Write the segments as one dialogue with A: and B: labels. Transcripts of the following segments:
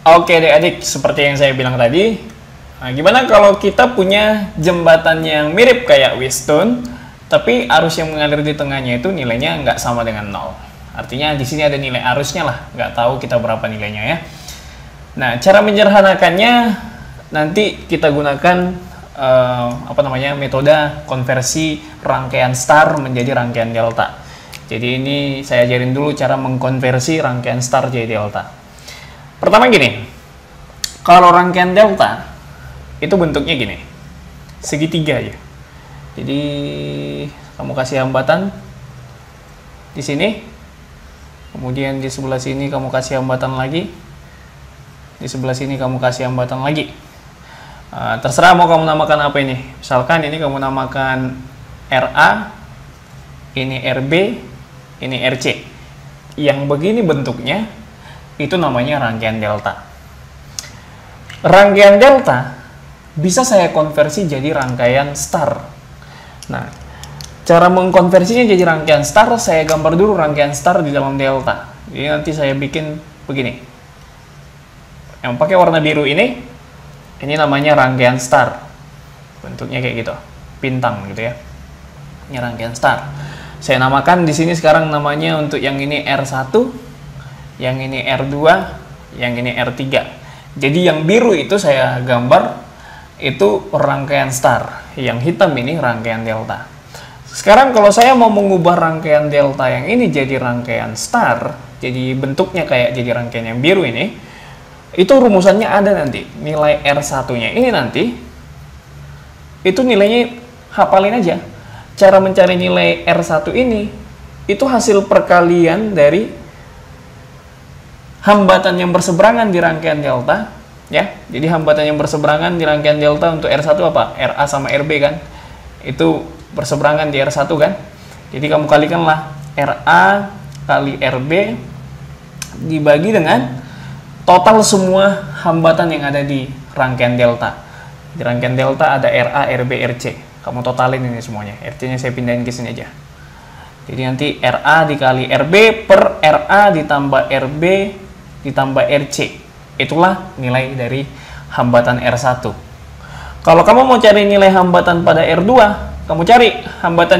A: Oke adik-adik, seperti yang saya bilang tadi, nah, gimana kalau kita punya jembatan yang mirip kayak Wheatstone, tapi arus yang mengalir di tengahnya itu nilainya nggak sama dengan 0. Artinya di sini ada nilai arusnya lah, nggak tahu kita berapa nilainya ya. Nah, cara menyederhanakannya nanti kita gunakan metode konversi rangkaian star menjadi rangkaian delta. Jadi ini saya ajarin dulu cara mengkonversi rangkaian star jadi delta. Pertama gini, kalau rangkaian delta itu bentuknya gini, segitiga aja. Jadi kamu kasih hambatan di sini, kemudian di sebelah sini kamu kasih hambatan lagi, di sebelah sini kamu kasih hambatan lagi. Terserah mau kamu namakan apa ini. Misalkan ini kamu namakan RA, ini RB, ini RC. Yang begini bentuknya itu namanya rangkaian delta. Rangkaian delta bisa saya konversi jadi rangkaian star. Nah, cara mengkonversinya jadi rangkaian star, saya gambar dulu rangkaian star di dalam delta. Jadi nanti saya bikin begini. Yang pakai warna biru ini namanya rangkaian star. Bentuknya kayak gitu, bintang gitu ya. Ini rangkaian star. Saya namakan di sini sekarang namanya untuk yang ini R1, yang ini R2, yang ini R3. Jadi yang biru itu saya gambar itu rangkaian star. Yang hitam ini rangkaian delta. Sekarang kalau saya mau mengubah rangkaian delta yang ini jadi rangkaian star, jadi bentuknya kayak jadi rangkaian yang biru ini, itu rumusannya ada nanti. Nilai R1-nya ini nanti, itu nilainya hafalin aja. Cara mencari nilai R1 ini, itu hasil perkalian dari hambatan yang berseberangan di rangkaian delta. Ya, jadi hambatan yang berseberangan di rangkaian delta untuk R1 apa? RA sama RB kan? Itu berseberangan di R1 kan? Jadi kamu kalikanlah RA kali RB dibagi dengan total semua hambatan yang ada di rangkaian delta. Di rangkaian delta ada RA, RB, RC. Kamu totalin ini semuanya. RC-nya saya pindahin ke sini aja. Jadi nanti RA dikali RB per RA ditambah RB ditambah RC. Itulah nilai dari hambatan R1. Kalau kamu mau cari nilai hambatan pada R2, kamu cari hambatan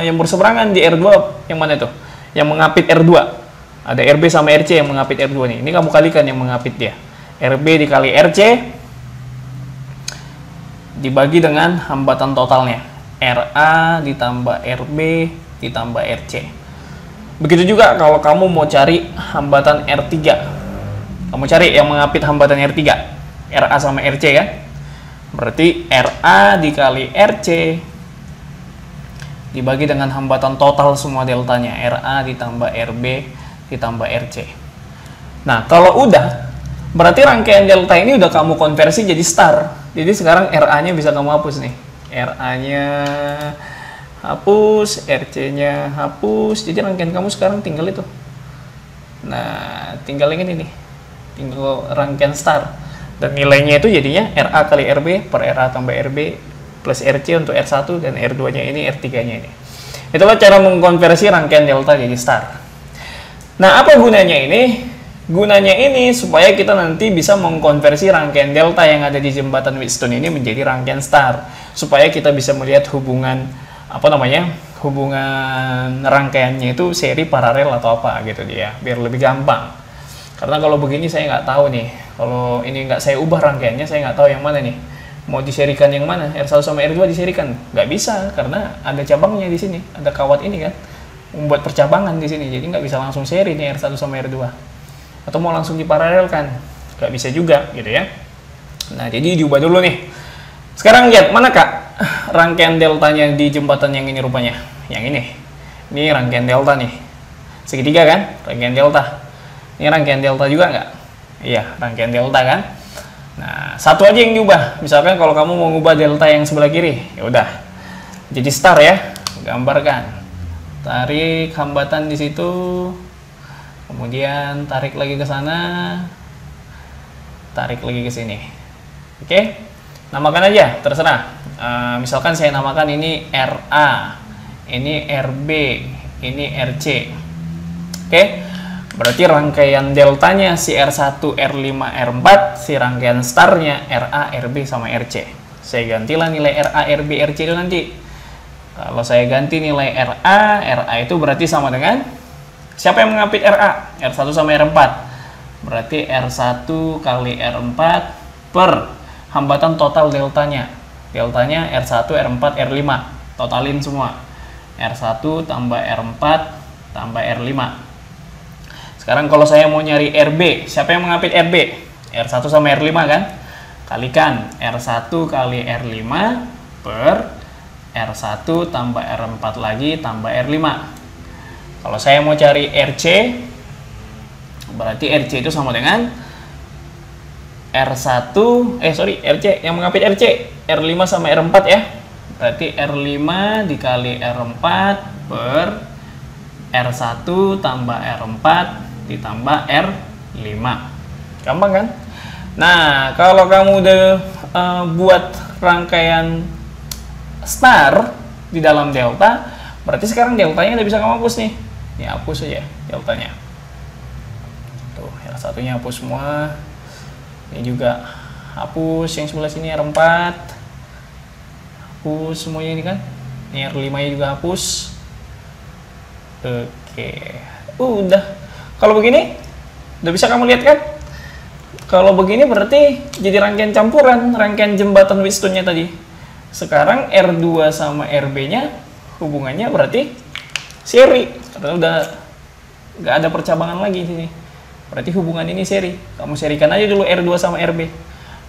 A: yang berseberangan di R2 yang mana itu? Yang mengapit R2. Ada RB sama RC yang mengapit R2 nih. Ini kamu kalikan yang mengapit dia. RB dikali RC dibagi dengan hambatan totalnya. RA ditambah RB ditambah RC. Begitu juga kalau kamu mau cari hambatan R3. Kamu cari yang mengapit hambatan R3. RA sama RC kan? Berarti RA dikali RC dibagi dengan hambatan total semua deltanya. RA ditambah RB ditambah RC. Nah, kalau udah, berarti rangkaian delta ini udah kamu konversi jadi star. Jadi sekarang RA-nya bisa kamu hapus nih. RA-nya hapus, RC-nya hapus. Jadi rangkaian kamu sekarang tinggal itu. Nah, tinggal yang ini nih. Tinggal rangkaian star. Dan nilainya itu jadinya RA kali RB per RA tambah RB plus RC untuk R1 dan R2-nya ini, R3-nya ini. Itulah cara mengkonversi rangkaian delta jadi star. Nah, apa gunanya ini? Gunanya ini supaya kita nanti bisa mengkonversi rangkaian delta yang ada di jembatan Wheatstone ini menjadi rangkaian star. Supaya kita bisa melihat hubungan, hubungan rangkaiannya itu seri, paralel atau apa gitu dia. Biar lebih gampang. Karena kalau begini saya nggak tahu nih. Kalau ini nggak saya ubah rangkaiannya, saya nggak tahu yang mana nih. Mau diserikan yang mana? R1 sama R2 diserikan? Nggak bisa, karena ada cabangnya di sini. Ada kawat ini kan. Membuat percabangan di sini, jadi nggak bisa langsung seri nih R1 sama R2. Atau mau langsung diparalelkan, nggak bisa juga gitu ya. Nah, jadi diubah dulu nih. Sekarang lihat mana kak rangkaian deltanya di jembatan yang ini rupanya. Yang ini rangkaian delta nih, segitiga kan, rangkaian delta. Ini rangkaian delta juga nggak? Iya, rangkaian delta kan. Nah, satu aja yang diubah. Misalkan kalau kamu mau ngubah delta yang sebelah kiri, ya udah jadi star ya, gambarkan. Tarik hambatan di situ, kemudian tarik lagi ke sana, tarik lagi ke sini. Oke, namakan aja, terserah. Misalkan saya namakan ini RA, ini RB, ini RC. Oke, Berarti rangkaian deltanya si R1, R5, R4, si rangkaian starnya RA, RB, sama RC. Saya gantilah nilai RA, RB, RC itu nanti. Kalau saya ganti nilai RA itu berarti sama dengan, siapa yang mengapit RA? R1 sama R4. Berarti R1 kali R4 per hambatan total deltanya. Deltanya R1, R4, R5. Totalin semua. R1 tambah R4 tambah R5. Sekarang kalau saya mau nyari RB, siapa yang mengapit RB? R1 sama R5 kan? Kalikan R1 kali R5 per R1 tambah R4 lagi tambah R5. Kalau saya mau cari RC, berarti RC itu sama dengan R1, RC, yang mengapit RC, R5 sama R4 ya. Berarti R5 dikali R4 per R1 tambah R4 ditambah R5. Gampang kan? Nah, kalau kamu udah buat rangkaian star di dalam delta, berarti sekarang deltanya udah bisa kamu hapus nih. Ini hapus aja deltanya. Tuh, R1-nya hapus semua. Ini juga hapus, yang sebelah sini R4. Hapus semuanya ini kan. Ini R5-nya juga hapus. Oke. Udah. Kalau begini, udah bisa kamu lihat kan? Kalau begini berarti jadi rangkaian campuran, rangkaian jembatan Wheatstone-nya tadi. Sekarang R2 sama RB-nya hubungannya berarti seri. Karena udah nggak ada percabangan lagi di sini. Berarti hubungan ini seri. Kamu serikan aja dulu R2 sama RB.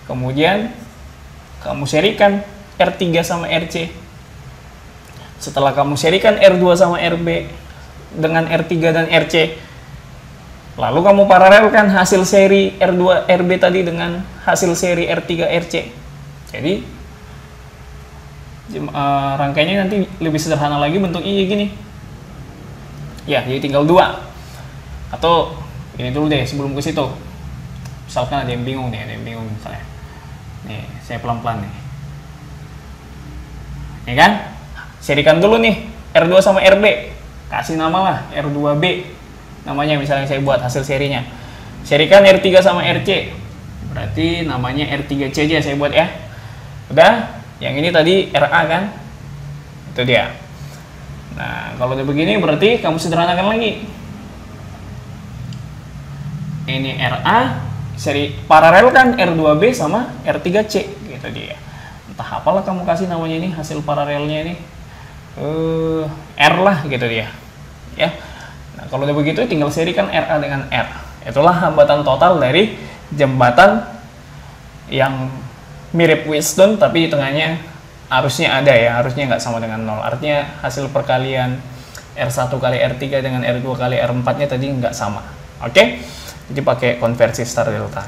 A: Kemudian kamu serikan R3 sama RC. Setelah kamu serikan R2 sama RB dengan R3 dan RC, lalu kamu paralelkan hasil seri R2 RB tadi dengan hasil seri R3 RC. Jadi rangkaiannya nanti lebih sederhana lagi, bentuknya gini. Ya, jadi tinggal 2. Atau ini dulu deh sebelum ke situ. Misalkan ada yang bingung nih, misalnya. Nih, saya pelan-pelan nih. Ini kan? Serikan dulu nih R2 sama RB. Kasih nama lah R2B. Namanya misalnya saya buat hasil serinya. Serikan R3 sama RC. Berarti namanya R3C aja saya buat ya. Udah, yang ini tadi RA kan? Itu dia. Nah, kalau udah begini berarti kamu sederhanakan lagi. Ini RA, seri paralel kan R2B sama R3C, gitu dia. Entah apalah kamu kasih namanya ini, hasil paralelnya ini. R lah gitu dia. Ya. Nah, kalau udah begitu tinggal serikan RA dengan R. Itulah hambatan total dari jembatan yang mirip Wheatstone tapi di tengahnya arusnya ada ya, arusnya nggak sama dengan 0. Artinya hasil perkalian R1 kali R3 dengan R2 kali R4 nya tadi nggak sama. Oke? Jadi pakai konversi star delta.